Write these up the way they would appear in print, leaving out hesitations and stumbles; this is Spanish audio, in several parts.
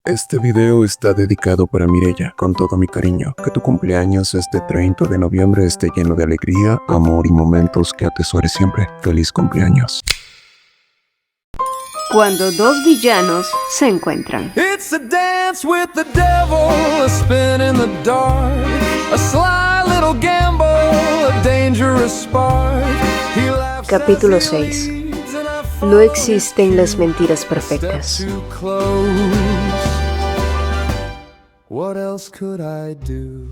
Este video está dedicado para Mireya, con todo mi cariño. Que tu cumpleaños este 30 de noviembre esté lleno de alegría, amor y momentos que atesores siempre. Feliz cumpleaños. Cuando dos villanos se encuentran. It's a dance with the devil, a spin in the dark, a sly little gamble, a dangerous spark. Capítulo 6. No existen las mentiras perfectas. What else could I do?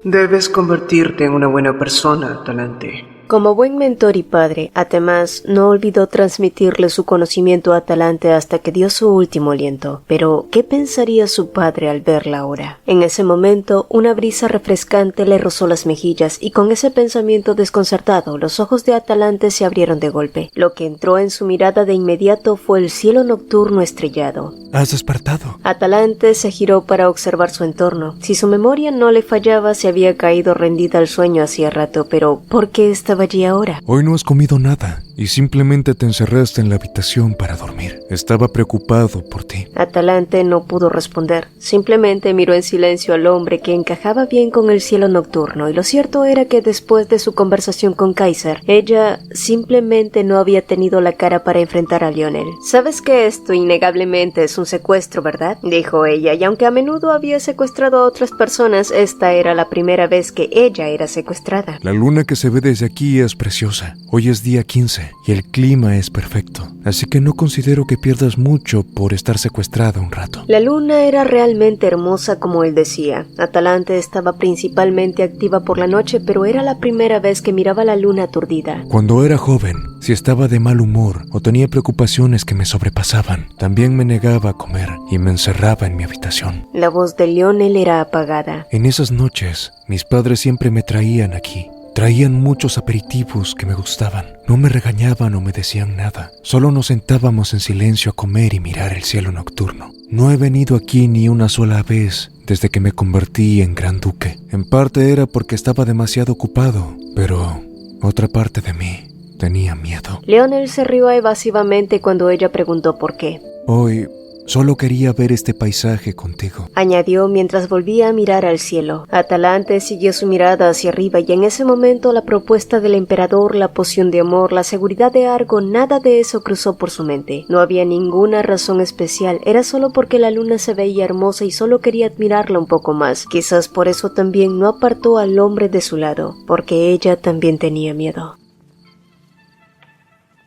Debes convertirte en una buena persona, Atalante. Como buen mentor y padre, Atemas no olvidó transmitirle su conocimiento a Atalante hasta que dio su último aliento. Pero, ¿qué pensaría su padre al verla ahora? En ese momento, una brisa refrescante le rozó las mejillas y con ese pensamiento desconcertado, los ojos de Atalante se abrieron de golpe. Lo que entró en su mirada de inmediato fue el cielo nocturno estrellado. ¿Has despertado? Atalante se giró para observar su entorno. Si su memoria no le fallaba, se había caído rendida al sueño hacía rato, pero ¿por qué estaba allí ahora? Hoy no has comido nada y simplemente te encerraste en la habitación para dormir. Estaba preocupado por ti. Atalante no pudo responder. Simplemente miró en silencio al hombre que encajaba bien con el cielo nocturno, y lo cierto era que después de su conversación con Kaiser, ella simplemente no había tenido la cara para enfrentar a Lionel. «Sabes que esto innegablemente es un secuestro, ¿verdad?», dijo ella, y aunque a menudo había secuestrado a otras personas, esta era la primera vez que ella era secuestrada. La luna que se ve desde aquí es preciosa. Hoy es día 15 y el clima es perfecto, así que no considero que pierdas mucho por estar secuestrada un rato. La luna era realmente hermosa como él decía. Atalante estaba principalmente activa por la noche, pero era la primera vez que miraba la luna aturdida. Cuando era joven, si estaba de mal humor o tenía preocupaciones que me sobrepasaban, también me negaba a comer y me encerraba en mi habitación. La voz de Lionel era apagada. En esas noches, mis padres siempre me traían aquí. Traían muchos aperitivos que me gustaban. No me regañaban o me decían nada. Solo nos sentábamos en silencio a comer y mirar el cielo nocturno. No he venido aquí ni una sola vez desde que me convertí en Gran Duque. En parte era porque estaba demasiado ocupado, pero otra parte de mí tenía miedo. Lionel se rió evasivamente cuando ella preguntó por qué. Hoy solo quería ver este paisaje contigo, añadió mientras volvía a mirar al cielo. Atalante siguió su mirada hacia arriba y en ese momento la propuesta del emperador, la poción de amor, la seguridad de Argo, nada de eso cruzó por su mente. No había ninguna razón especial, era solo porque la luna se veía hermosa y solo quería admirarla un poco más. Quizás por eso también no apartó al hombre de su lado, porque ella también tenía miedo.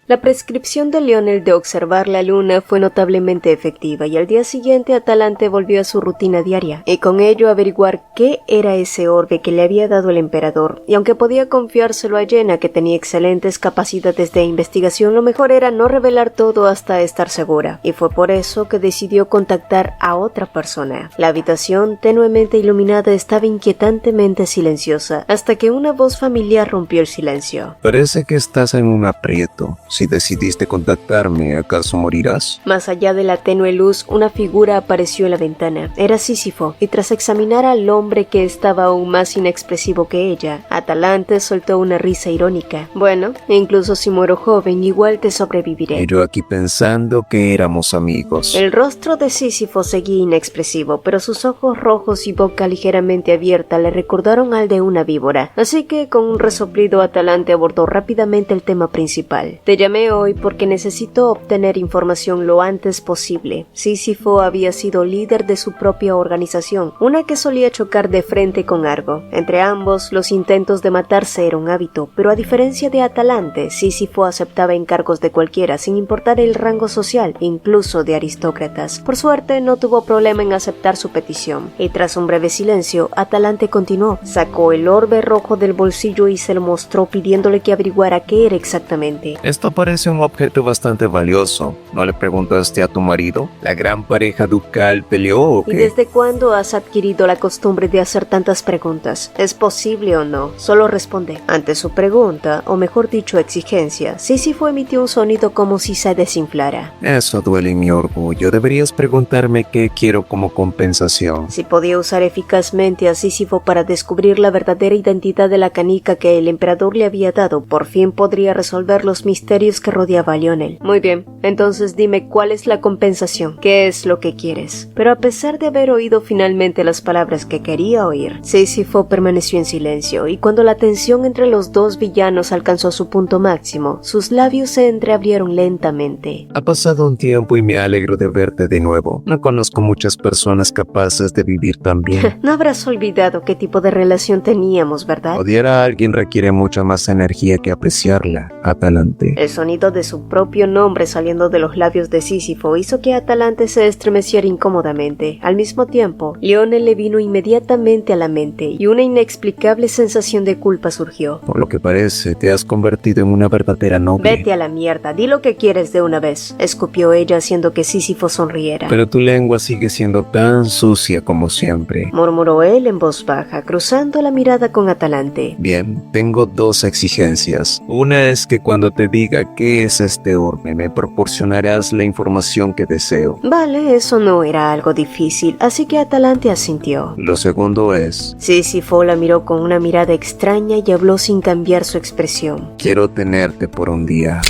La prescripción de Lionel de observar la luna fue notablemente efectiva y al día siguiente Atalante volvió a su rutina diaria y con ello averiguar qué era ese orbe que le había dado el emperador, y aunque podía confiárselo a Jenna, que tenía excelentes capacidades de investigación, lo mejor era no revelar todo hasta estar segura, y fue por eso que decidió contactar a otra persona. La habitación, tenuemente iluminada, estaba inquietantemente silenciosa hasta que una voz familiar rompió el silencio. Parece que estás en un aprieto. Si decidiste contactarme, ¿acaso morirás? Más allá de la tenue luz, una figura apareció en la ventana. Era Sísifo, y tras examinar al hombre que estaba aún más inexpresivo que ella, Atalante soltó una risa irónica. Bueno, incluso si muero joven, igual te sobreviviré. Y yo aquí pensando que éramos amigos. El rostro de Sísifo seguía inexpresivo, pero sus ojos rojos y boca ligeramente abierta le recordaron al de una víbora. Así que, con un resoplido, Atalante abordó rápidamente el tema principal. Te llamé hoy porque necesito obtener información lo antes posible. Sísifo había sido líder de su propia organización, una que solía chocar de frente con Argo. Entre ambos, los intentos de matarse eran un hábito, pero a diferencia de Atalante, Sísifo aceptaba encargos de cualquiera, sin importar el rango social, incluso de aristócratas. Por suerte, no tuvo problema en aceptar su petición, y tras un breve silencio, Atalante continuó. Sacó el orbe rojo del bolsillo y se lo mostró pidiéndole que averiguara qué era exactamente. Esto parece un objeto bastante valioso. ¿No le preguntaste a tu marido? ¿La gran pareja ducal peleó o qué? ¿Y desde cuándo has adquirido la costumbre de hacer tantas preguntas? ¿Es posible o no? Solo responde. Ante su pregunta, o mejor dicho exigencia, Sísifo emitió un sonido como si se desinflara. Eso duele en mi orgullo. Deberías preguntarme qué quiero como compensación. Si podía usar eficazmente a Sísifo para descubrir la verdadera identidad de la canica que el emperador le había dado, por fin podría resolver los misterios misterios que rodeaba a Lionel. Muy bien, entonces dime cuál es la compensación, qué es lo que quieres. Pero a pesar de haber oído finalmente las palabras que quería oír, Sísifo permaneció en silencio, y cuando la tensión entre los dos villanos alcanzó su punto máximo, sus labios se entreabrieron lentamente. Ha pasado un tiempo y me alegro de verte de nuevo. No conozco muchas personas capaces de vivir tan bien. No habrás olvidado qué tipo de relación teníamos, ¿verdad? Odiar a alguien requiere mucha más energía que apreciarla, Atalante. El sonido de su propio nombre saliendo de los labios de Sísifo hizo que Atalante se estremeciera incómodamente. Al mismo tiempo, Lionel le vino inmediatamente a la mente y una inexplicable sensación de culpa surgió. Por lo que parece, te has convertido en una verdadera noble. Vete a la mierda, di lo que quieres de una vez, escupió ella haciendo que Sísifo sonriera. Pero tu lengua sigue siendo tan sucia como siempre, murmuró él en voz baja, cruzando la mirada con Atalante. Bien, tengo dos exigencias. Una es que cuando te diga qué es este orbe, me proporcionarás la información que deseo. Vale, eso no era algo difícil, así que Atalante asintió. Lo segundo es... Sísifo la miró con una mirada extraña y habló sin cambiar su expresión. Quiero tenerte por un día.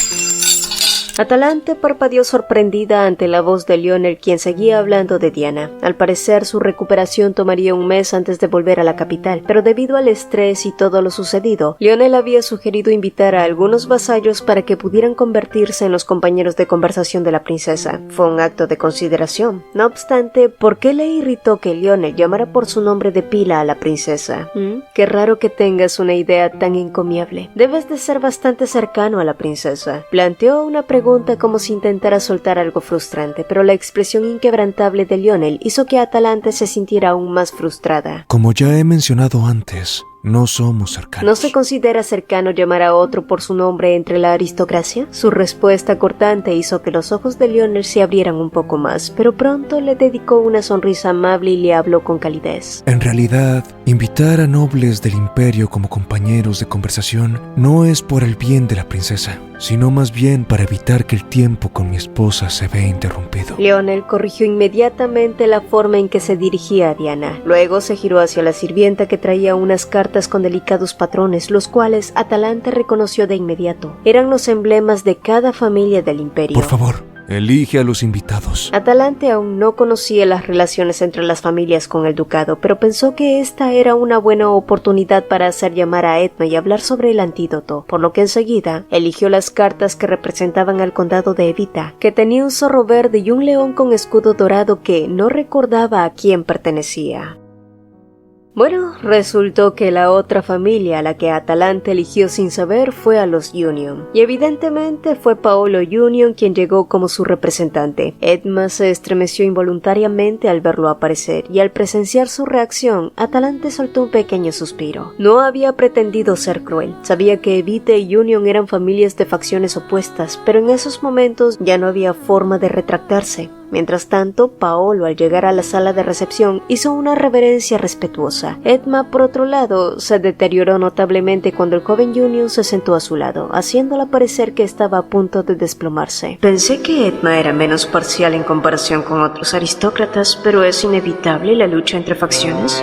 Atalante parpadeó sorprendida ante la voz de Lionel, quien seguía hablando de Diana. Al parecer, su recuperación tomaría un mes antes de volver a la capital, pero debido al estrés y todo lo sucedido, Lionel había sugerido invitar a algunos vasallos para que pudieran convertirse en los compañeros de conversación de la princesa. Fue un acto de consideración. No obstante, ¿por qué le irritó que Lionel llamara por su nombre de pila a la princesa? Qué raro que tengas una idea tan encomiable. Debes de ser bastante cercano a la princesa. Planteó una pregunta como si intentara soltar algo frustrante, pero la expresión inquebrantable de Lionel hizo que Atalante se sintiera aún más frustrada. Como ya he mencionado antes, no somos cercanos. ¿No se considera cercano llamar a otro por su nombre entre la aristocracia? Su respuesta cortante hizo que los ojos de Lionel se abrieran un poco más, pero pronto le dedicó una sonrisa amable y le habló con calidez. En realidad, invitar a nobles del imperio como compañeros de conversación no es por el bien de la princesa, sino más bien para evitar que el tiempo con mi esposa se vea interrumpido. Lionel corrigió inmediatamente la forma en que se dirigía a Diana. Luego se giró hacia la sirvienta que traía unas cartas con delicados patrones, los cuales Atalante reconoció de inmediato. Eran los emblemas de cada familia del imperio. Por favor, elige a los invitados. Atalante aún no conocía las relaciones entre las familias con el ducado, pero pensó que esta era una buena oportunidad para hacer llamar a Edma y hablar sobre el antídoto, por lo que enseguida eligió las cartas que representaban al condado de Evita, que tenía un zorro verde y un león con escudo dorado que no recordaba a quién pertenecía. Bueno, resultó que la otra familia a la que Atalante eligió sin saber fue a los Union, y evidentemente fue Paolo Union quien llegó como su representante. Edma se estremeció involuntariamente al verlo aparecer, y al presenciar su reacción, Atalante soltó un pequeño suspiro. No había pretendido ser cruel, sabía que Evita y Union eran familias de facciones opuestas, pero en esos momentos ya no había forma de retractarse. Mientras tanto, Paolo, al llegar a la sala de recepción, hizo una reverencia respetuosa. Edma, por otro lado, se deterioró notablemente cuando el joven Union se sentó a su lado, haciéndola parecer que estaba a punto de desplomarse. Pensé que Edma era menos parcial en comparación con otros aristócratas, pero ¿es inevitable la lucha entre facciones?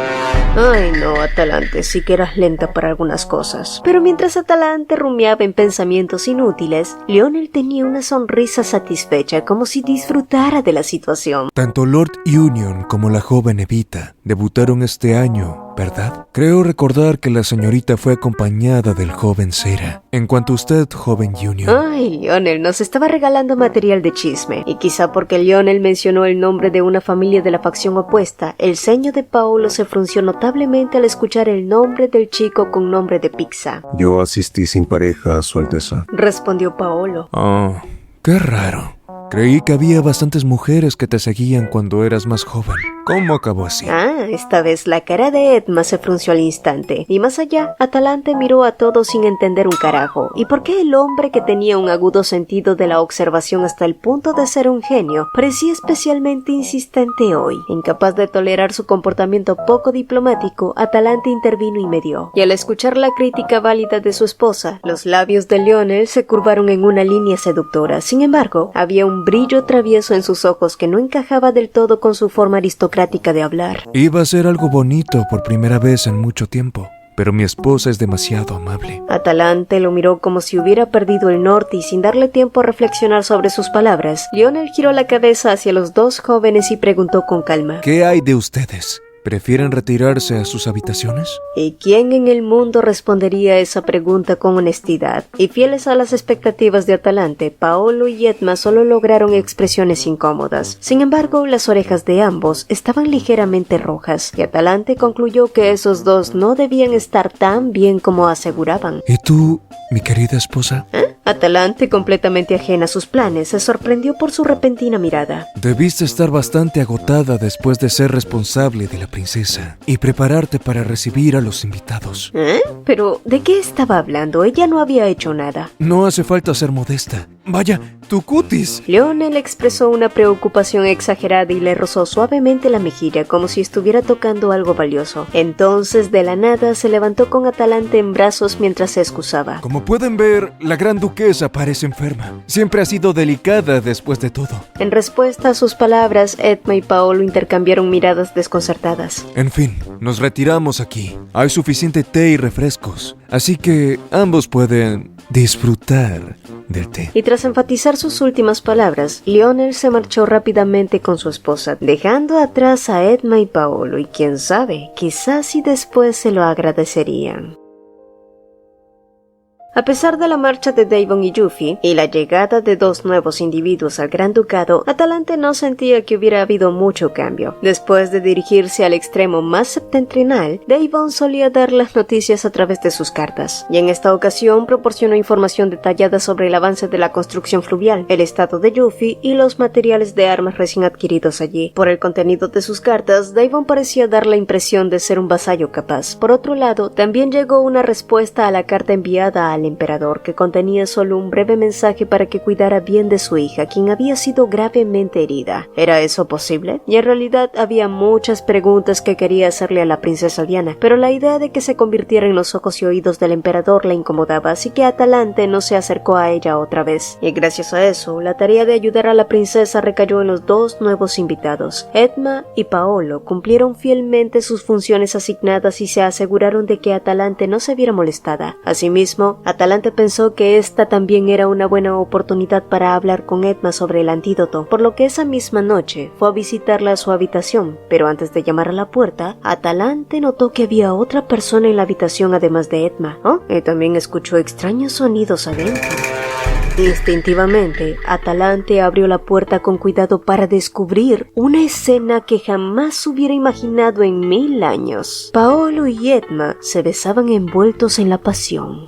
Ay no, Atalante, sí que eras lenta para algunas cosas. Pero mientras Atalante rumiaba en pensamientos inútiles, Lionel tenía una sonrisa satisfecha, como si disfrutara de la situación. Tanto Lord Union como la joven Evita debutaron este año, ¿verdad? Creo recordar que la señorita fue acompañada del joven Cera. En cuanto a usted, joven Union... Ay, Lionel nos estaba regalando material de chisme, y quizá porque Lionel mencionó el nombre de una familia de la facción opuesta, el ceño de Paolo se frunció notablemente al escuchar el nombre del chico con nombre de pizza. Yo asistí sin pareja, Su Alteza. Respondió Paolo. Oh, qué raro. Creí que había bastantes mujeres que te seguían cuando eras más joven. ¿Cómo acabó así? Esta vez la cara de Edma se frunció al instante, y más allá, Atalante miró a todos sin entender un carajo. ¿Y por qué el hombre que tenía un agudo sentido de la observación hasta el punto de ser un genio, parecía especialmente insistente hoy? Incapaz de tolerar su comportamiento poco diplomático, Atalante intervino y medió. Y al escuchar la crítica válida de su esposa, los labios de Lionel se curvaron en una línea seductora. Sin embargo, había un brillo travieso en sus ojos que no encajaba del todo con su forma aristocrática de hablar. Iba a ser algo bonito por primera vez en mucho tiempo. pero mi esposa es demasiado amable. Atalante lo miró como si hubiera perdido el norte y sin darle tiempo a reflexionar sobre sus palabras, Lionel giró la cabeza hacia los dos jóvenes y preguntó con calma: ¿Qué hay de ustedes? ¿Prefieren retirarse a sus habitaciones? ¿Y quién en el mundo respondería a esa pregunta con honestidad? Y fieles a las expectativas de Atalante, Paolo y Edma solo lograron expresiones incómodas. Sin embargo, las orejas de ambos estaban ligeramente rojas, y Atalante concluyó que esos dos no debían estar tan bien como aseguraban. ¿Y tú, mi querida esposa? Atalante, completamente ajena a sus planes, se sorprendió por su repentina mirada. Debiste estar bastante agotada después de ser responsable de la princesa y prepararte para recibir a los invitados. ¿Pero de qué estaba hablando? Ella no había hecho nada. No hace falta ser modesta. Vaya, tu cutis. Lionel expresó una preocupación exagerada y le rozó suavemente la mejilla como si estuviera tocando algo valioso. Entonces, de la nada, se levantó con Atalante en brazos mientras se excusaba. Como pueden ver, la gran duquesa parece enferma. Siempre ha sido delicada después de todo. En respuesta a sus palabras, Edma y Paolo intercambiaron miradas desconcertadas. En fin, nos retiramos aquí. Hay suficiente té y refrescos, así que ambos pueden disfrutar del té. Y tras enfatizar sus últimas palabras, Lionel se marchó rápidamente con su esposa, dejando atrás a Edma y Paolo, y quién sabe, quizás y después se lo agradecerían. A pesar de la marcha de Devon y Yuffie y la llegada de dos nuevos individuos al Gran Ducado, Atalante no sentía que hubiera habido mucho cambio. Después de dirigirse al extremo más septentrional, Devon solía dar las noticias a través de sus cartas, y en esta ocasión proporcionó información detallada sobre el avance de la construcción fluvial, el estado de Yuffie y los materiales de armas recién adquiridos allí. Por el contenido de sus cartas, Devon parecía dar la impresión de ser un vasallo capaz. Por otro lado, también llegó una respuesta a la carta enviada al emperador, que contenía solo un breve mensaje para que cuidara bien de su hija, quien había sido gravemente herida. ¿Era eso posible? Y en realidad había muchas preguntas que quería hacerle a la princesa Diana, pero la idea de que se convirtiera en los ojos y oídos del emperador la incomodaba, así que Atalante no se acercó a ella otra vez. Y gracias a eso, la tarea de ayudar a la princesa recayó en los dos nuevos invitados. Edma y Paolo cumplieron fielmente sus funciones asignadas y se aseguraron de que Atalante no se viera molestada. Asimismo, Atalante pensó que esta también era una buena oportunidad para hablar con Edma sobre el antídoto, por lo que esa misma noche fue a visitarla a su habitación, pero antes de llamar a la puerta, Atalante notó que había otra persona en la habitación además de Edma. Y también escuchó extraños sonidos adentro. Instintivamente, Atalante abrió la puerta con cuidado para descubrir una escena que jamás hubiera imaginado en 1000 años. Paolo y Edma se besaban envueltos en la pasión.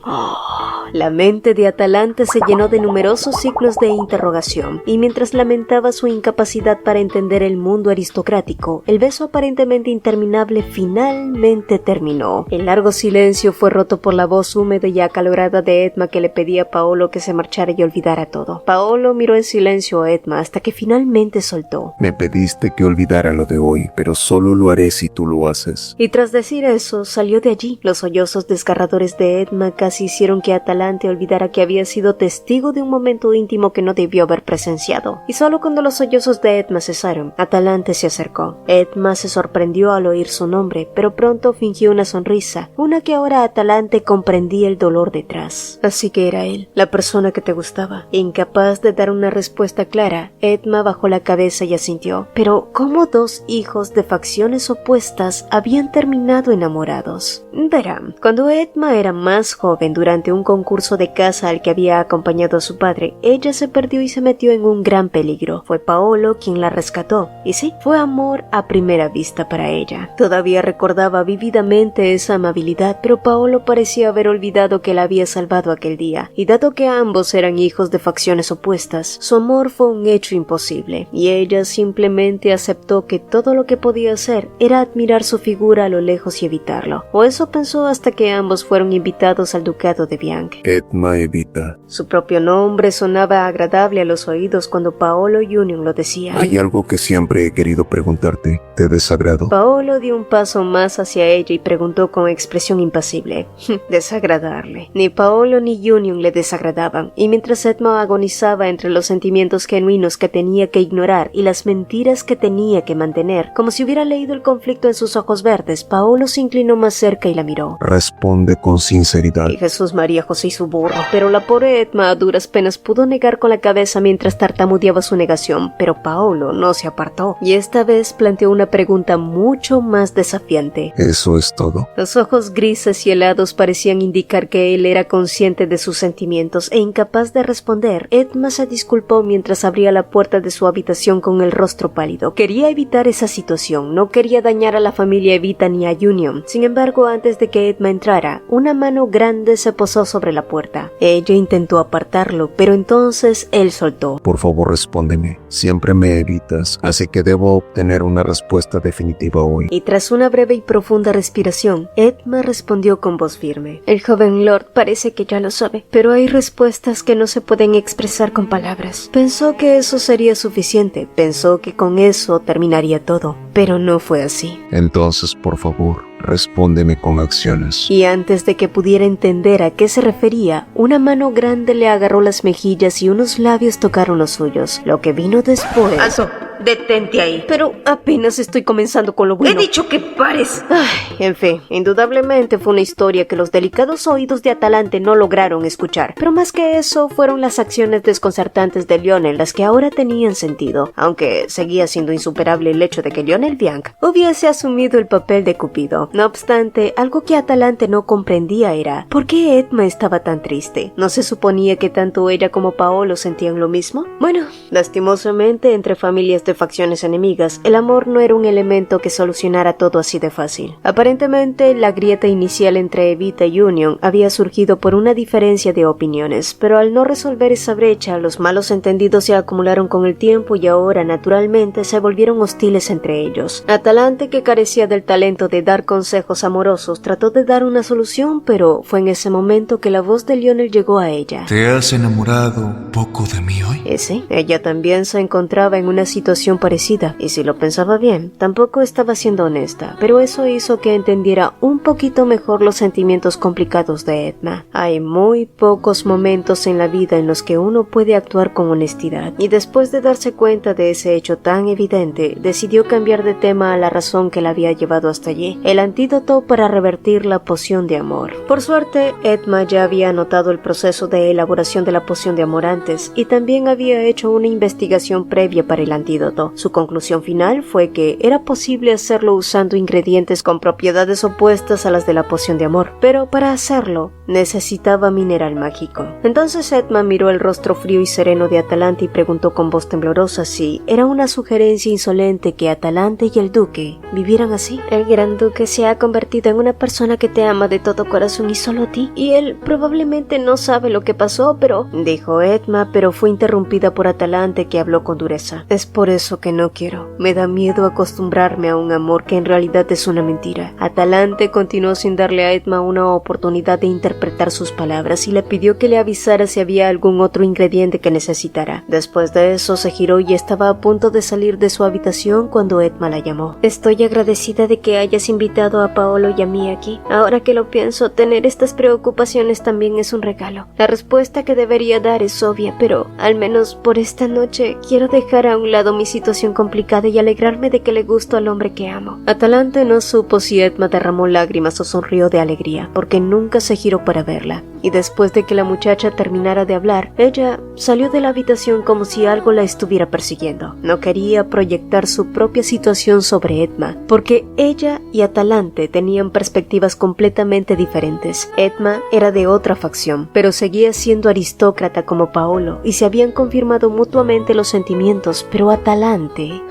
La mente de Atalante se llenó de numerosos signos de interrogación, y mientras lamentaba su incapacidad para entender el mundo aristocrático, el beso aparentemente interminable finalmente terminó. El largo silencio fue roto por la voz húmeda y acalorada de Edma, que le pedía a Paolo que se marchara y olvidara todo. Paolo miró en silencio a Edma hasta que finalmente soltó: Me pediste que olvidara lo de hoy, pero solo lo haré si tú lo haces. Y tras decir eso, salió de allí. Los sollozos desgarradores de Edma casi hicieron que Atalante olvidara que había sido testigo de un momento íntimo que no debió haber presenciado. Y solo cuando los sollozos de Edma cesaron, Atalante se acercó. Edma se sorprendió al oír su nombre, pero pronto fingió una sonrisa, una que ahora Atalante comprendía el dolor detrás. Así que era él, la persona que te gustaba. Incapaz de dar una respuesta clara, Edma bajó la cabeza y asintió. Pero, ¿cómo dos hijos de facciones opuestas habían terminado enamorados? Verán, cuando Edma era más joven, durante un concurso de caza al que había acompañado a su padre, ella se perdió y se metió en un gran peligro. Fue Paolo quien la rescató. Y sí, fue amor a primera vista para ella. Todavía recordaba vívidamente esa amabilidad, pero Paolo parecía haber olvidado que la había salvado aquel día. Y dado que ambos eran hijos de facciones opuestas, su amor fue un hecho imposible, y ella simplemente aceptó que todo lo que podía hacer era admirar su figura a lo lejos y evitarlo. O eso pensó hasta que ambos fueron invitados al ducado de Bianc. Frank. Edma Evita. Su propio nombre sonaba agradable a los oídos cuando Paolo Union lo decía. Hay algo que siempre he querido preguntarte. ¿Te desagrado? Paolo dio un paso más hacia ella y preguntó con expresión impasible. Desagradarle. Ni Paolo ni Union le desagradaban, y mientras Edma agonizaba entre los sentimientos genuinos que tenía que ignorar y las mentiras que tenía que mantener, como si hubiera leído el conflicto en sus ojos verdes, Paolo se inclinó más cerca y la miró. Responde con sinceridad. Y Jesús, María, José y su burro. Pero la pobre Edma a duras penas pudo negar con la cabeza mientras tartamudeaba su negación, pero Paolo no se apartó, y esta vez planteó una pregunta mucho más desafiante. ¿Eso es todo? Los ojos grises y helados parecían indicar que él era consciente de sus sentimientos e incapaz de responder. Edma se disculpó mientras abría la puerta de su habitación con el rostro pálido. Quería evitar esa situación, no quería dañar a la familia Evita ni a Union. Sin embargo, antes de que Edma entrara, una mano grande se posó sobre la puerta. Ella intentó apartarlo, pero entonces él soltó. Por favor, respóndeme. Siempre me evitas, así que debo obtener una respuesta definitiva hoy. Y tras una breve y profunda respiración, Edma respondió con voz firme. El joven Lord parece que ya lo sabe, pero hay respuestas que no se pueden expresar con palabras. Pensó que eso sería suficiente, pensó que con eso terminaría todo, pero no fue así. Entonces, por favor, respóndeme con acciones. Y antes de que pudiera entender a qué se refería, una mano grande le agarró las mejillas y unos labios tocaron los suyos. Lo que vino después... ¡Alto! ¡Detente ahí! Pero apenas estoy comenzando con lo bueno. ¡He dicho que pares! Ay, en fin, indudablemente fue una historia que los delicados oídos de Atalante no lograron escuchar. Pero más que eso, fueron las acciones desconcertantes de Lionel las que ahora tenían sentido, aunque seguía siendo insuperable el hecho de que Lionel Bianc hubiese asumido el papel de Cupido. No obstante, algo que Atalante no comprendía era ¿por qué Edma estaba tan triste? ¿No se suponía que tanto ella como Paolo sentían lo mismo? Bueno, lastimosamente, entre familias de facciones enemigas, el amor no era un elemento que solucionara todo así de fácil. Aparentemente, la grieta inicial entre Evita y Union había surgido por una diferencia de opiniones, pero al no resolver esa brecha, los malos entendidos se acumularon con el tiempo y ahora, naturalmente, se volvieron hostiles entre ellos. Atalante, que carecía del talento de dar consejos amorosos, trató de dar una solución, pero fue en ese momento que la voz de Lionel llegó a ella. ¿Te has enamorado poco de mí hoy? Sí, ella también se encontraba en una situación parecida, y si lo pensaba bien, tampoco estaba siendo honesta, pero eso hizo que entendiera un poquito mejor los sentimientos complicados de Edma. Hay muy pocos momentos en la vida en los que uno puede actuar con honestidad, y después de darse cuenta de ese hecho tan evidente, decidió cambiar de tema a la razón que la había llevado hasta allí, el antídoto para revertir la poción de amor. Por suerte, Edma ya había anotado el proceso de elaboración de la poción de amor antes, y también había hecho una investigación previa para el antídoto. Su conclusión final fue que era posible hacerlo usando ingredientes con propiedades opuestas a las de la poción de amor, pero para hacerlo necesitaba mineral mágico. Entonces Edma miró el rostro frío y sereno de Atalante y preguntó con voz temblorosa si era una sugerencia insolente que Atalante y el duque vivieran así. El gran duque se ha convertido en una persona que te ama de todo corazón y solo a ti, y él probablemente no sabe lo que pasó, pero... dijo Edma, pero fue interrumpida por Atalante, que habló con dureza. Es por eso que no quiero. Me da miedo acostumbrarme a un amor que en realidad es una mentira. Atalante continuó sin darle a Edma una oportunidad de interpretar sus palabras y le pidió que le avisara si había algún otro ingrediente que necesitara. Después de eso se giró y estaba a punto de salir de su habitación cuando Edma la llamó. Estoy agradecida de que hayas invitado a Paolo y a mí aquí. Ahora que lo pienso, tener estas preocupaciones también es un regalo. La respuesta que debería dar es obvia, pero al menos por esta noche quiero dejar a un lado mi situación complicada y alegrarme de que le gusto al hombre que amo. Atalante no supo si Edma derramó lágrimas o sonrió de alegría, porque nunca se giró para verla. Y después de que la muchacha terminara de hablar, ella salió de la habitación como si algo la estuviera persiguiendo. No quería proyectar su propia situación sobre Edma, porque ella y Atalante tenían perspectivas completamente diferentes. Edma era de otra facción, pero seguía siendo aristócrata como Paolo, y se habían confirmado mutuamente los sentimientos, pero Atalante...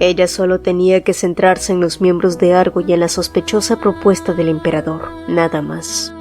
Ella solo tenía que centrarse en los miembros de Argo y en la sospechosa propuesta del emperador, nada más.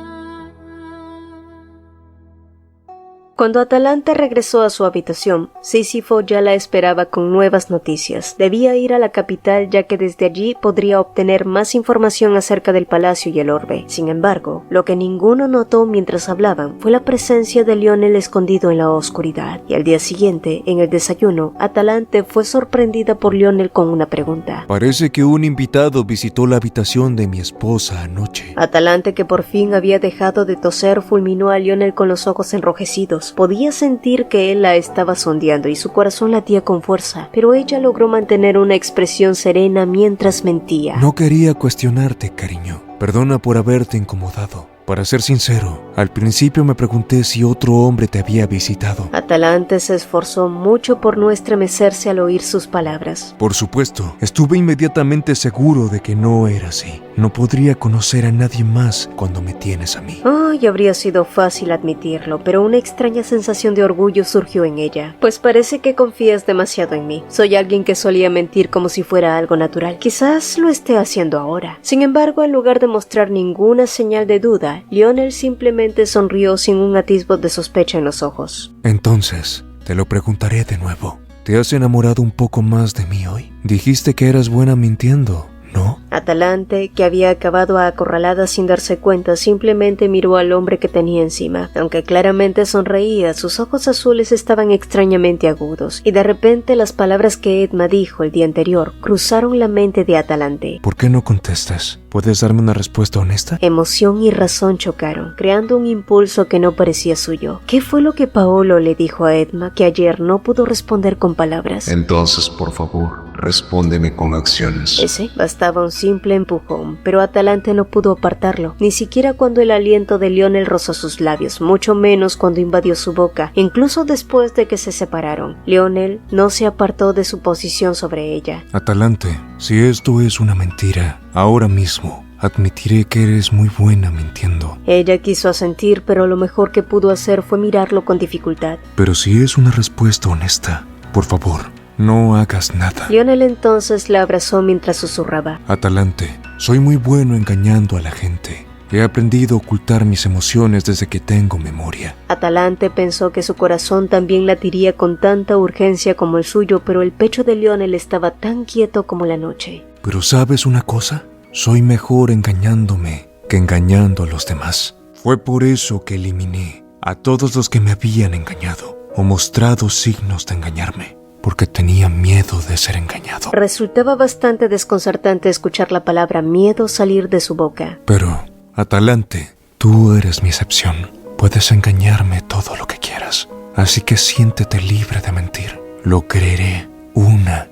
Cuando Atalante regresó a su habitación, Sísifo ya la esperaba con nuevas noticias. Debía ir a la capital ya que desde allí podría obtener más información acerca del palacio y el orbe. Sin embargo, lo que ninguno notó mientras hablaban fue la presencia de Lionel escondido en la oscuridad. Y al día siguiente, en el desayuno, Atalante fue sorprendida por Lionel con una pregunta. Parece que un invitado visitó la habitación de mi esposa anoche. Atalante, que por fin había dejado de toser, fulminó a Lionel con los ojos enrojecidos. Podía sentir que él la estaba sondeando y su corazón latía con fuerza, pero ella logró mantener una expresión serena mientras mentía. No quería cuestionarte, cariño. Perdona por haberte incomodado. Para ser sincero, al principio me pregunté si otro hombre te había visitado. Atalante se esforzó mucho por no estremecerse al oír sus palabras. Por supuesto, estuve inmediatamente seguro de que no era así. No podría conocer a nadie más cuando me tienes a mí. Ay, habría sido fácil admitirlo, pero una extraña sensación de orgullo surgió en ella. Pues parece que confías demasiado en mí. Soy alguien que solía mentir como si fuera algo natural. Quizás lo esté haciendo ahora. Sin embargo, en lugar de mostrar ninguna señal de duda, Lionel simplemente sonrió sin un atisbo de sospecha en los ojos. Entonces, te lo preguntaré de nuevo. ¿Te has enamorado un poco más de mí hoy? Dijiste que eras buena mintiendo, ¿no? Atalante, que había acabado acorralada sin darse cuenta, simplemente miró al hombre que tenía encima. Aunque claramente sonreía, sus ojos azules estaban extrañamente agudos, y de repente las palabras que Edma dijo el día anterior cruzaron la mente de Atalante. ¿Por qué no contestas? ¿Puedes darme una respuesta honesta? Emoción y razón chocaron, creando un impulso que no parecía suyo. ¿Qué fue lo que Paolo le dijo a Edma que ayer no pudo responder con palabras? Entonces, por favor, respóndeme con acciones. Ese bastaba un simple empujón, pero Atalante no pudo apartarlo, ni siquiera cuando el aliento de Lionel rozó sus labios, mucho menos cuando invadió su boca, incluso después de que se separaron. Lionel no se apartó de su posición sobre ella. Atalante, si esto es una mentira, ahora mismo admitiré que eres muy buena mintiendo. Ella quiso asentir, pero lo mejor que pudo hacer fue mirarlo con dificultad. Pero si es una respuesta honesta, por favor, no hagas nada. Lionel entonces la abrazó mientras susurraba. Atalante, soy muy bueno engañando a la gente. He aprendido a ocultar mis emociones desde que tengo memoria. Atalante pensó que su corazón también latiría con tanta urgencia como el suyo, pero el pecho de Lionel estaba tan quieto como la noche. Pero ¿sabes una cosa? Soy mejor engañándome que engañando a los demás. Fue por eso que eliminé a todos los que me habían engañado o mostrado signos de engañarme, porque tenía miedo de ser engañado. Resultaba bastante desconcertante escuchar la palabra miedo salir de su boca. Pero, Atalante, tú eres mi excepción. Puedes engañarme todo lo que quieras, así que siéntete libre de mentir. Lo creeré una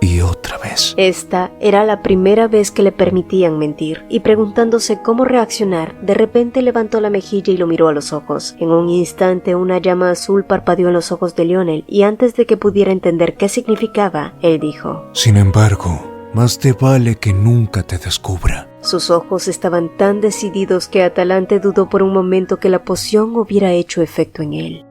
y otra vez. Esta era la primera vez que le permitían mentir, y preguntándose cómo reaccionar, de repente levantó la mejilla y lo miró a los ojos. En un instante una llama azul parpadeó en los ojos de Lionel, y antes de que pudiera entender qué significaba, él dijo: Sin embargo, más te vale que nunca te descubra. Sus ojos estaban tan decididos que Atalante dudó por un momento que la poción hubiera hecho efecto en él.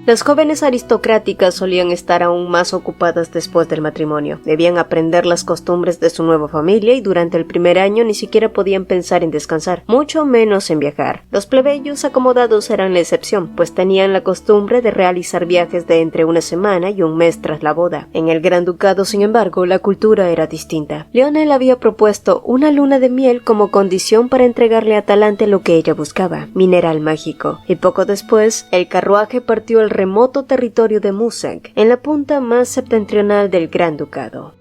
Las jóvenes aristocráticas solían estar aún más ocupadas después del matrimonio. Debían aprender las costumbres de su nueva familia y durante el primer año ni siquiera podían pensar en descansar, mucho menos en viajar. Los plebeyos acomodados eran la excepción, pues tenían la costumbre de realizar viajes de entre una semana y un mes tras la boda. En el Gran Ducado, sin embargo, la cultura era distinta. Lionel había propuesto una luna de miel como condición para entregarle a Atalante lo que ella buscaba, mineral mágico, y poco después el carruaje partió al remoto territorio de Musank, en la punta más septentrional del Gran Ducado.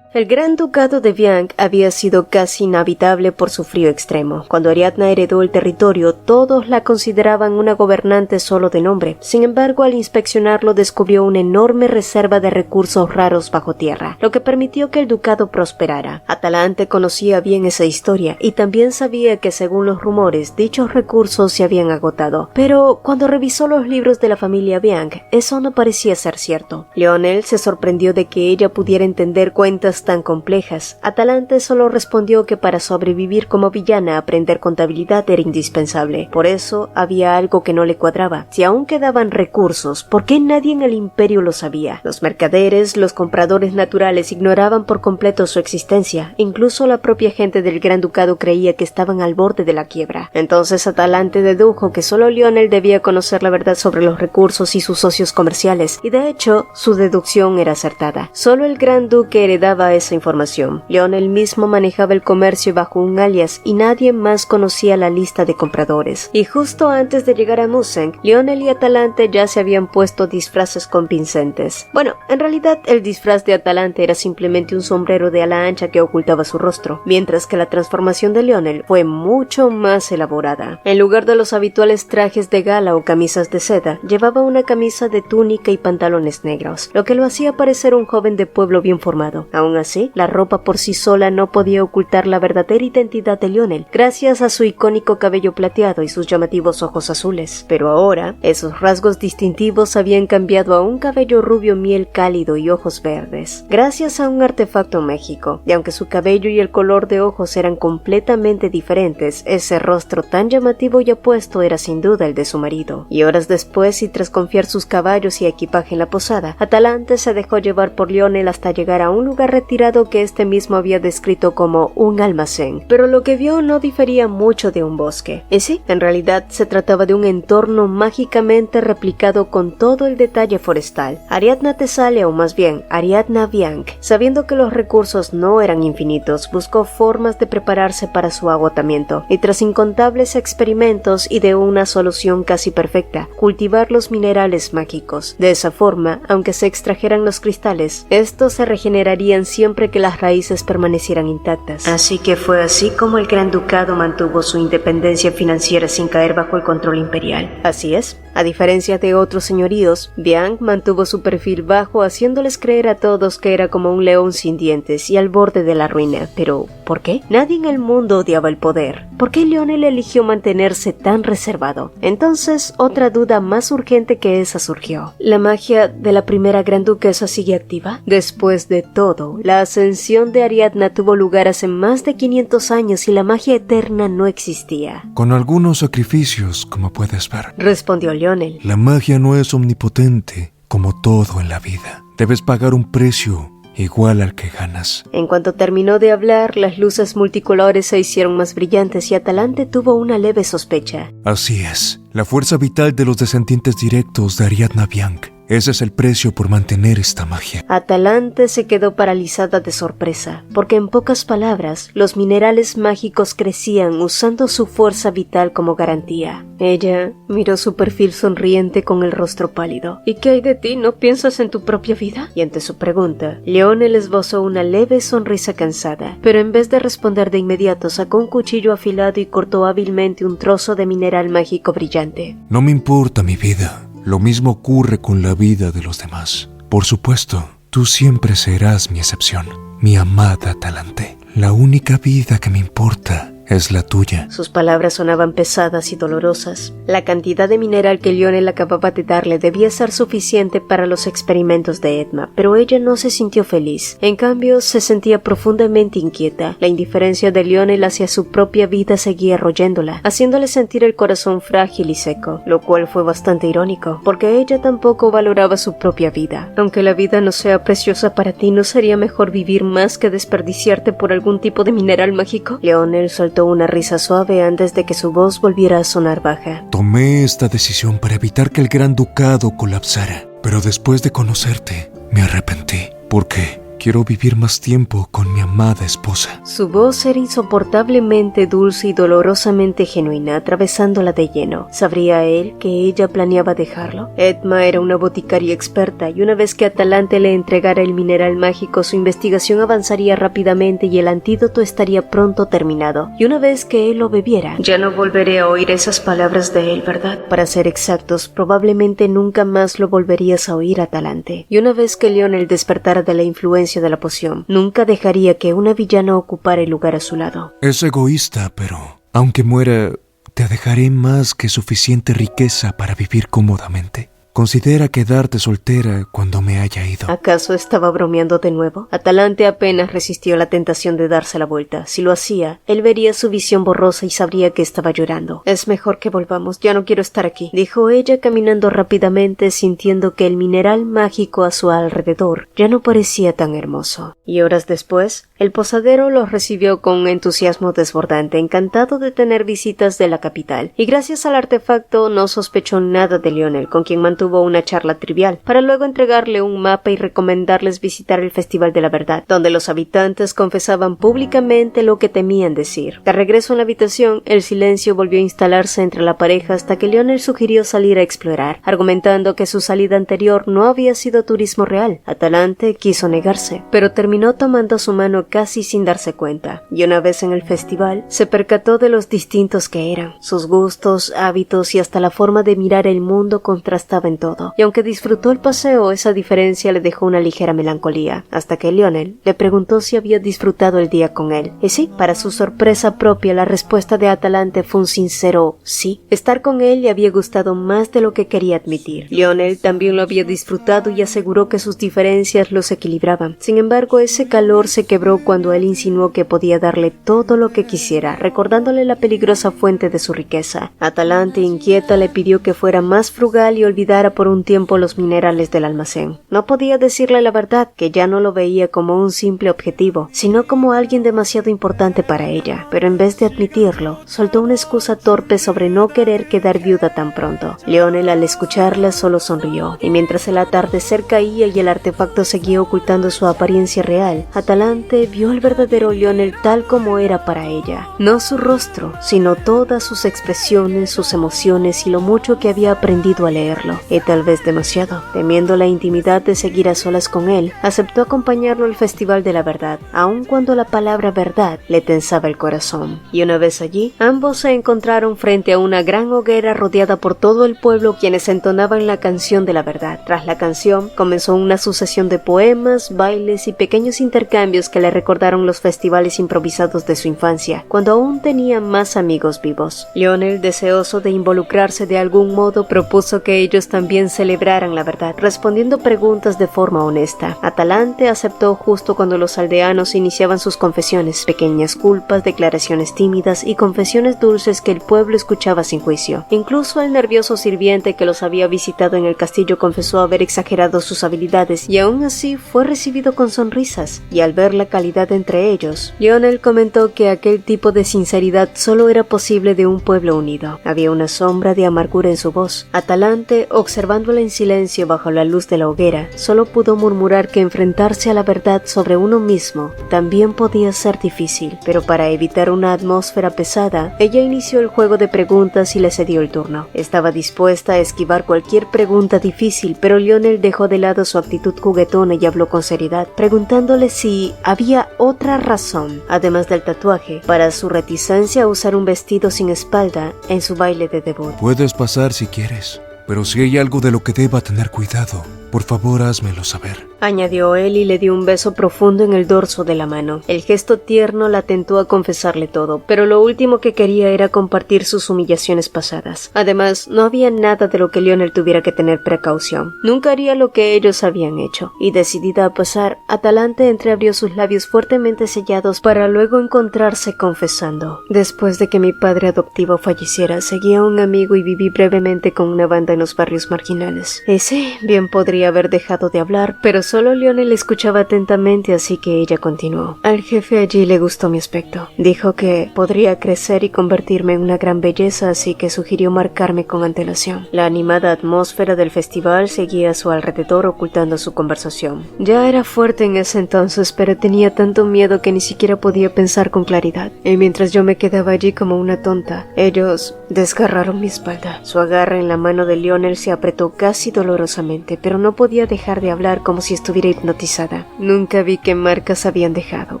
El Gran Ducado de Viang había sido casi inhabitable por su frío extremo. Cuando Ariadna heredó el territorio, todos la consideraban una gobernante solo de nombre. Sin embargo, al inspeccionarlo descubrió una enorme reserva de recursos raros bajo tierra, lo que permitió que el ducado prosperara. Atalante conocía bien esa historia y también sabía que, según los rumores, dichos recursos se habían agotado. Pero cuando revisó los libros de la familia Viang, eso no parecía ser cierto. Lionel se sorprendió de que ella pudiera entender cuentas preguntas tan complejas, Atalante solo respondió que para sobrevivir como villana aprender contabilidad era indispensable. Por eso había algo que no le cuadraba. Si aún quedaban recursos, ¿por qué nadie en el imperio lo sabía? Los mercaderes, los compradores naturales ignoraban por completo su existencia. Incluso la propia gente del Gran Ducado creía que estaban al borde de la quiebra. Entonces Atalante dedujo que solo Lionel debía conocer la verdad sobre los recursos y sus socios comerciales, y de hecho, su deducción era acertada. Solo el Gran Duque heredaba esa información. Lionel mismo manejaba el comercio bajo un alias y nadie más conocía la lista de compradores. Y justo antes de llegar a Muzeng, Lionel y Atalante ya se habían puesto disfraces convincentes. Bueno, en realidad el disfraz de Atalante era simplemente un sombrero de ala ancha que ocultaba su rostro, mientras que la transformación de Lionel fue mucho más elaborada. En lugar de los habituales trajes de gala o camisas de seda, llevaba una camisa de túnica y pantalones negros, lo que lo hacía parecer un joven de pueblo bien formado. Aún así, la ropa por sí sola no podía ocultar la verdadera identidad de Lionel, gracias a su icónico cabello plateado y sus llamativos ojos azules. Pero ahora, esos rasgos distintivos habían cambiado a un cabello rubio miel cálido y ojos verdes, gracias a un artefacto mágico. Y aunque su cabello y el color de ojos eran completamente diferentes, ese rostro tan llamativo y apuesto era sin duda el de su marido. Y horas después, y tras confiar sus caballos y equipaje en la posada, Atalante se dejó llevar por Lionel hasta llegar a un lugar retirado que este mismo había descrito como un almacén. Pero lo que vio no difería mucho de un bosque. Y sí, en realidad se trataba de un entorno mágicamente replicado con todo el detalle forestal. Ariadna Tesalia, o más bien Ariadna Bianc, sabiendo que los recursos no eran infinitos, buscó formas de prepararse para su agotamiento, y tras incontables experimentos ideó una solución casi perfecta: cultivar los minerales mágicos. De esa forma, aunque se extrajeran los cristales, estos se regenerarían siempre que las raíces permanecieran intactas. Así que fue así como el Gran Ducado mantuvo su independencia financiera sin caer bajo el control imperial. Así es. A diferencia de otros señoríos, Bianc mantuvo su perfil bajo, haciéndoles creer a todos que era como un león sin dientes y al borde de la ruina. Pero, ¿por qué? Nadie en el mundo odiaba el poder. ¿Por qué Lionel eligió mantenerse tan reservado? Entonces, otra duda más urgente que esa surgió. ¿La magia de la primera Gran Duquesa sigue activa? Después de todo, la ascensión de Ariadna tuvo lugar hace más de 500 años y la magia eterna no existía. Con algunos sacrificios, como puedes ver. Respondió Lionel. La magia no es omnipotente, como todo en la vida. Debes pagar un precio igual al que ganas. En cuanto terminó de hablar, las luces multicolores se hicieron más brillantes y Atalante tuvo una leve sospecha. Así es, la fuerza vital de los descendientes directos de Ariadna Bianc. Ese es el precio por mantener esta magia. Atalante se quedó paralizada de sorpresa, porque en pocas palabras, los minerales mágicos crecían usando su fuerza vital como garantía. Ella miró su perfil sonriente con el rostro pálido. ¿Y qué hay de ti? ¿No piensas en tu propia vida? Y ante su pregunta, Lionel esbozó una leve sonrisa cansada, pero en vez de responder de inmediato, sacó un cuchillo afilado y cortó hábilmente un trozo de mineral mágico brillante. No me importa mi vida. Lo mismo ocurre con la vida de los demás. Por supuesto, tú siempre serás mi excepción, mi amada Atalante. La única vida que me importa es la tuya. Sus palabras sonaban pesadas y dolorosas. La cantidad de mineral que Lionel acababa de darle debía ser suficiente para los experimentos de Edma, pero ella no se sintió feliz. En cambio, se sentía profundamente inquieta. La indiferencia de Lionel hacia su propia vida seguía royéndola, haciéndole sentir el corazón frágil y seco, lo cual fue bastante irónico, porque ella tampoco valoraba su propia vida. Aunque la vida no sea preciosa para ti, ¿no sería mejor vivir más que desperdiciarte por algún tipo de mineral mágico? Lionel soltó una risa suave antes de que su voz volviera a sonar baja. Tomé esta decisión para evitar que el Gran Ducado colapsara, pero después de conocerte, me arrepentí. ¿Por qué? Quiero vivir más tiempo con mi amada esposa. Su voz era insoportablemente dulce y dolorosamente genuina, atravesándola de lleno. ¿Sabría él que ella planeaba dejarlo? Edma era una boticaria experta, y una vez que Atalante le entregara el mineral mágico, su investigación avanzaría rápidamente y el antídoto estaría pronto terminado. Y una vez que él lo bebiera, ya no volveré a oír esas palabras de él, ¿verdad? Para ser exactos, probablemente nunca más lo volverías a oír, Atalante. Y una vez que Lionel despertara de la influencia de la poción, nunca dejaría que una villana ocupara el lugar a su lado. Es egoísta, pero aunque muera, te dejaré más que suficiente riqueza para vivir cómodamente. Considera quedarte soltera cuando me haya ido. ¿Acaso estaba bromeando de nuevo? Atalante apenas resistió la tentación de darse la vuelta. Si lo hacía, él vería su visión borrosa y sabría que estaba llorando. Es mejor que volvamos, ya no quiero estar aquí, dijo ella caminando rápidamente, sintiendo que el mineral mágico a su alrededor ya no parecía tan hermoso. Y horas después, el posadero los recibió con un entusiasmo desbordante, encantado de tener visitas de la capital, y gracias al artefacto no sospechó nada de Lionel, con quien mantuvo una charla trivial, para luego entregarle un mapa y recomendarles visitar el Festival de la Verdad, donde los habitantes confesaban públicamente lo que temían decir. De regreso en la habitación, el silencio volvió a instalarse entre la pareja hasta que Lionel sugirió salir a explorar, argumentando que su salida anterior no había sido turismo real. Atalante quiso negarse, pero terminó tomando su mano casi sin darse cuenta, y una vez en el festival, se percató de los distintos que eran. Sus gustos, hábitos y hasta la forma de mirar el mundo contrastaba en todo, y aunque disfrutó el paseo, esa diferencia le dejó una ligera melancolía, hasta que Lionel le preguntó si había disfrutado el día con él. Y sí, para su sorpresa propia, la respuesta de Atalante fue un sincero sí. Estar con él le había gustado más de lo que quería admitir. Lionel también lo había disfrutado y aseguró que sus diferencias los equilibraban. Sin embargo, ese calor se quebró cuando él insinuó que podía darle todo lo que quisiera, recordándole la peligrosa fuente de su riqueza. Atalante, inquieta, le pidió que fuera más frugal y olvidara por un tiempo los minerales del almacén. No podía decirle la verdad, que ya no lo veía como un simple objetivo, sino como alguien demasiado importante para ella, pero en vez de admitirlo, soltó una excusa torpe sobre no querer quedar viuda tan pronto. Lionel, al escucharla, solo sonrió, y mientras el atardecer caía y el artefacto seguía ocultando su apariencia real, Atalante vio al verdadero Lionel tal como era para ella. No su rostro, sino todas sus expresiones, sus emociones y lo mucho que había aprendido a leerlo. Y tal vez demasiado. Temiendo la intimidad de seguir a solas con él, aceptó acompañarlo al Festival de la Verdad, aun cuando la palabra verdad le tensaba el corazón. Y una vez allí, ambos se encontraron frente a una gran hoguera rodeada por todo el pueblo, quienes entonaban la canción de la verdad. Tras la canción, comenzó una sucesión de poemas, bailes y pequeños intercambios que le recordaron los festivales improvisados de su infancia, cuando aún tenía más amigos vivos. Lionel, deseoso de involucrarse de algún modo, propuso que ellos también celebraran la verdad, respondiendo preguntas de forma honesta. Atalante aceptó justo cuando los aldeanos iniciaban sus confesiones, pequeñas culpas, declaraciones tímidas y confesiones dulces que el pueblo escuchaba sin juicio. Incluso el nervioso sirviente que los había visitado en el castillo confesó haber exagerado sus habilidades, y aún así fue recibido con sonrisas, y al ver la calidad entre ellos, Lionel comentó que aquel tipo de sinceridad solo era posible de un pueblo unido. Había una sombra de amargura en su voz. Atalante, observándola en silencio bajo la luz de la hoguera, solo pudo murmurar que enfrentarse a la verdad sobre uno mismo también podía ser difícil, pero para evitar una atmósfera pesada, ella inició el juego de preguntas y le cedió el turno. Estaba dispuesta a esquivar cualquier pregunta difícil, pero Lionel dejó de lado su actitud juguetona y habló con seriedad, preguntándole si había otra razón, además del tatuaje, para su reticencia a usar un vestido sin espalda en su baile de debut. Puedes pasar si quieres, pero si hay algo de lo que deba tener cuidado, por favor házmelo saber, añadió él y le dio un beso profundo en el dorso de la mano. El gesto tierno la tentó a confesarle todo, pero lo último que quería era compartir sus humillaciones pasadas. Además, no había nada de lo que Lionel tuviera que tener precaución. Nunca haría lo que ellos habían hecho, y decidida a pasar, Atalante entreabrió sus labios fuertemente sellados para luego encontrarse confesando: después de que mi padre adoptivo falleciera, seguí a un amigo y viví brevemente con una banda en los barrios marginales. Y sí, bien podría haber dejado de hablar, pero solo Lionel escuchaba atentamente, así que ella continuó. Al jefe allí le gustó mi aspecto. Dijo que podría crecer y convertirme en una gran belleza, así que sugirió marcarme con antelación. La animada atmósfera del festival seguía a su alrededor, ocultando su conversación. Ya era fuerte en ese entonces, pero tenía tanto miedo que ni siquiera podía pensar con claridad. Y mientras yo me quedaba allí como una tonta, ellos desgarraron mi espalda. Su agarre en la mano de Lionel se apretó casi dolorosamente, pero no no podía dejar de hablar como si estuviera hipnotizada. Nunca vi qué marcas habían dejado,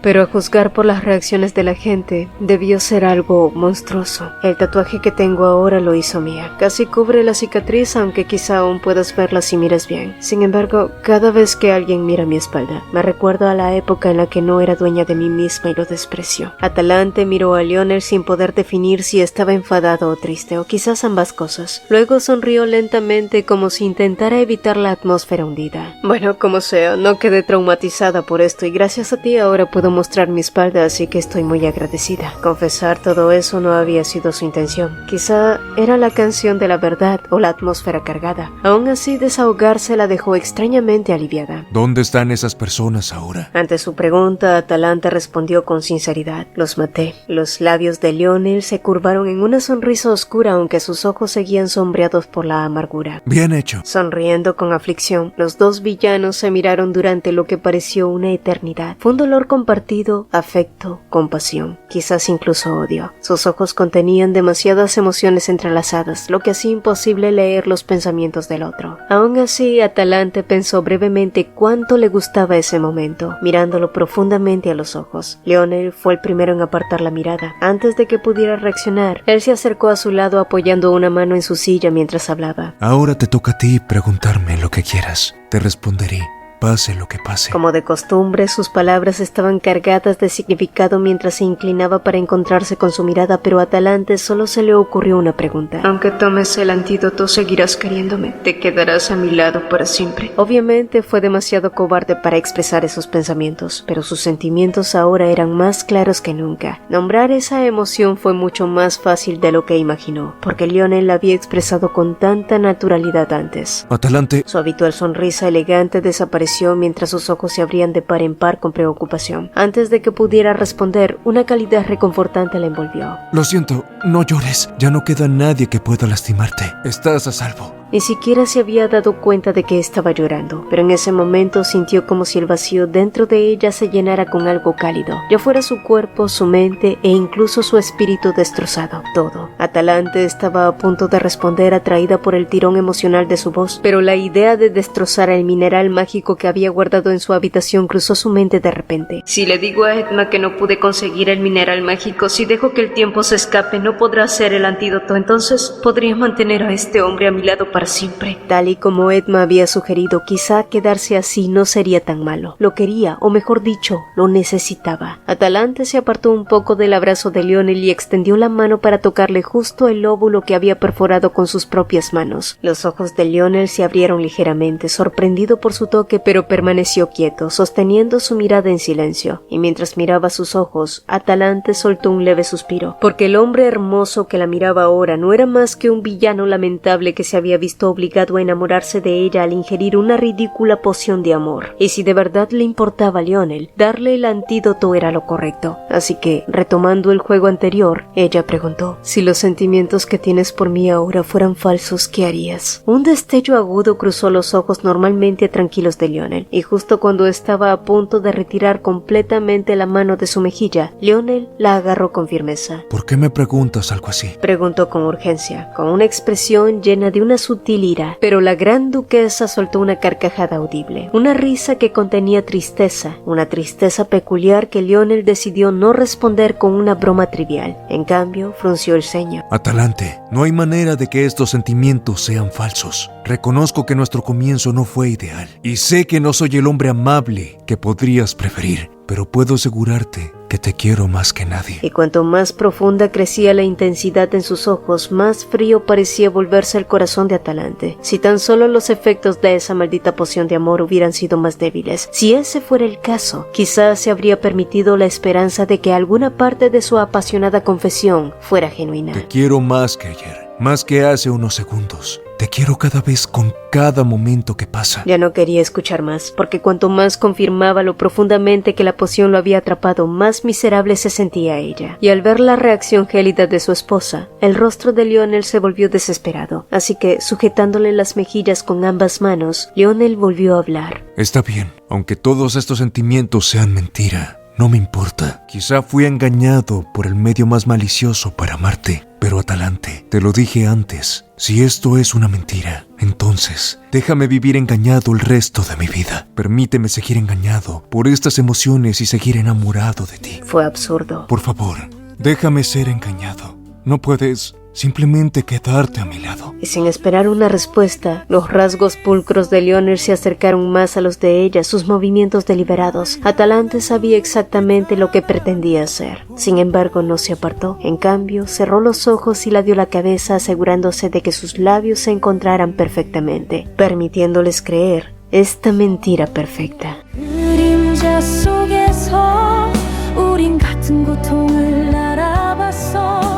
pero a juzgar por las reacciones de la gente, debió ser algo monstruoso. El tatuaje que tengo ahora lo hizo mía. Casi cubre la cicatriz, aunque quizá aún puedas verla si miras bien. Sin embargo, cada vez que alguien mira mi espalda, me recuerda a la época en la que no era dueña de mí misma y lo desprecio. Atalante miró a Lionel sin poder definir si estaba enfadado o triste, o quizás ambas cosas. Luego sonrió lentamente como si intentara evitar la atmósfera hundida. Bueno, como sea, no quedé traumatizada por esto y gracias a ti ahora puedo mostrar mi espalda, así que estoy muy agradecida. Confesar todo eso no había sido su intención. Quizá era la canción de la verdad o la atmósfera cargada. Aún así, desahogarse la dejó extrañamente aliviada. ¿Dónde están esas personas ahora? Ante su pregunta, Atalante respondió con sinceridad. Los maté. Los labios de Lionel se curvaron en una sonrisa oscura, aunque sus ojos seguían sombreados por la amargura. Bien hecho. Sonriendo con aflicción, los dos villanos se miraron durante lo que pareció una eternidad. Fue un dolor compartido, afecto, compasión, quizás incluso odio. Sus ojos contenían demasiadas emociones entrelazadas, lo que hacía imposible leer los pensamientos del otro. Aún así, Atalante pensó brevemente cuánto le gustaba ese momento, mirándolo profundamente a los ojos. Lionel fue el primero en apartar la mirada. Antes de que pudiera reaccionar, él se acercó a su lado apoyando una mano en su silla mientras hablaba. Ahora te toca a ti preguntarme lo que quieras. Te responderé, pase lo que pase. Como de costumbre, sus palabras estaban cargadas de significado mientras se inclinaba para encontrarse con su mirada, pero a Atalante solo se le ocurrió una pregunta. Aunque tomes el antídoto, seguirás queriéndome. Te quedarás a mi lado para siempre. Obviamente fue demasiado cobarde para expresar esos pensamientos, pero sus sentimientos ahora eran más claros que nunca. Nombrar esa emoción fue mucho más fácil de lo que imaginó, porque Lionel la había expresado con tanta naturalidad antes. Atalante. Su habitual sonrisa elegante desapareció mientras sus ojos se abrían de par en par con preocupación. Antes de que pudiera responder, una calidez reconfortante la envolvió. Lo siento, no llores. Ya no queda nadie que pueda lastimarte. Estás a salvo. Ni siquiera se había dado cuenta de que estaba llorando, pero en ese momento sintió como si el vacío dentro de ella se llenara con algo cálido, ya fuera su cuerpo, su mente e incluso su espíritu destrozado. Todo. Atalante estaba a punto de responder atraída por el tirón emocional de su voz, pero la idea de destrozar el mineral mágico que había guardado en su habitación cruzó su mente de repente. Si le digo a Edma que no pude conseguir el mineral mágico, si dejo que el tiempo se escape, no podrá hacer el antídoto, entonces podría mantener a este hombre a mi lado para siempre. Tal y como Edma había sugerido, quizá quedarse así no sería tan malo. Lo quería, o mejor dicho, lo necesitaba. Atalante se apartó un poco del abrazo de Lionel y extendió la mano para tocarle justo el lóbulo que había perforado con sus propias manos. Los ojos de Lionel se abrieron ligeramente, sorprendido por su toque, pero permaneció quieto, sosteniendo su mirada en silencio. Y mientras miraba sus ojos, Atalante soltó un leve suspiro, porque el hombre hermoso que la miraba ahora no era más que un villano lamentable que se había visto obligado a enamorarse de ella al ingerir una ridícula poción de amor. Y si de verdad le importaba a Lionel, darle el antídoto era lo correcto. Así que, retomando el juego anterior, ella preguntó: si los sentimientos que tienes por mí ahora fueran falsos, ¿qué harías? Un destello agudo cruzó los ojos normalmente tranquilos de Lionel, y justo cuando estaba a punto de retirar completamente la mano de su mejilla, Lionel la agarró con firmeza. ¿Por qué me preguntas algo así? Preguntó con urgencia, con una expresión llena de una sutil ira, pero la gran duquesa soltó una carcajada audible, una risa que contenía tristeza, una tristeza peculiar que Lionel decidió no responder con una broma trivial. En cambio, frunció el ceño. Atalante, no hay manera de que estos sentimientos sean falsos. Reconozco que nuestro comienzo no fue ideal, y sé que no soy el hombre amable que podrías preferir, pero puedo asegurarte que te quiero más que nadie. Y cuanto más profunda crecía la intensidad en sus ojos, más frío parecía volverse el corazón de Atalante. Si tan solo los efectos de esa maldita poción de amor hubieran sido más débiles, si ese fuera el caso, quizás se habría permitido la esperanza de que alguna parte de su apasionada confesión fuera genuina. Te quiero más que ayer, más que hace unos segundos. Te quiero cada vez con cada momento que pasa. Ya no quería escuchar más, porque cuanto más confirmaba lo profundamente que la poción lo había atrapado, más miserable se sentía ella. Y al ver la reacción gélida de su esposa, el rostro de Lionel se volvió desesperado. Así que, sujetándole las mejillas con ambas manos, Lionel volvió a hablar. Está bien, aunque todos estos sentimientos sean mentira. No me importa. Quizá fui engañado por el medio más malicioso para amarte, Pero Atalante, te lo dije antes, si esto es una mentira, entonces déjame vivir engañado el resto de mi vida. Permíteme seguir engañado por estas emociones y seguir enamorado de ti. Fue absurdo. Por favor, déjame ser engañado. No puedes simplemente quedarte a mi lado. Y sin esperar una respuesta, los rasgos pulcros de Leonard se acercaron más a los de ella, sus movimientos deliberados. Atalante sabía exactamente lo que pretendía hacer. Sin embargo, no se apartó. En cambio, cerró los ojos y ladeó la cabeza, asegurándose de que sus labios se encontraran perfectamente, permitiéndoles creer esta mentira perfecta. 그림자 속에서 우린 같은 고통을 알아봤어.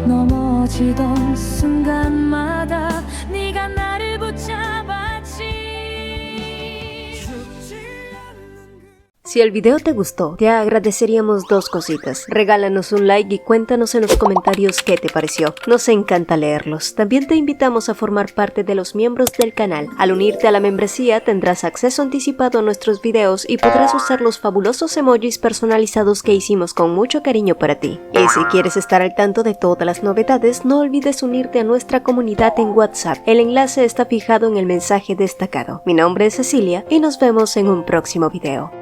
넘어지던 순간마다 네가 나를 붙잡았지. Si el video te gustó, te agradeceríamos dos cositas. Regálanos un like y cuéntanos en los comentarios qué te pareció. Nos encanta leerlos. También te invitamos a formar parte de los miembros del canal. Al unirte a la membresía tendrás acceso anticipado a nuestros videos y podrás usar los fabulosos emojis personalizados que hicimos con mucho cariño para ti. Y si quieres estar al tanto de todas las novedades, no olvides unirte a nuestra comunidad en WhatsApp. El enlace está fijado en el mensaje destacado. Mi nombre es Cecilia y nos vemos en un próximo video.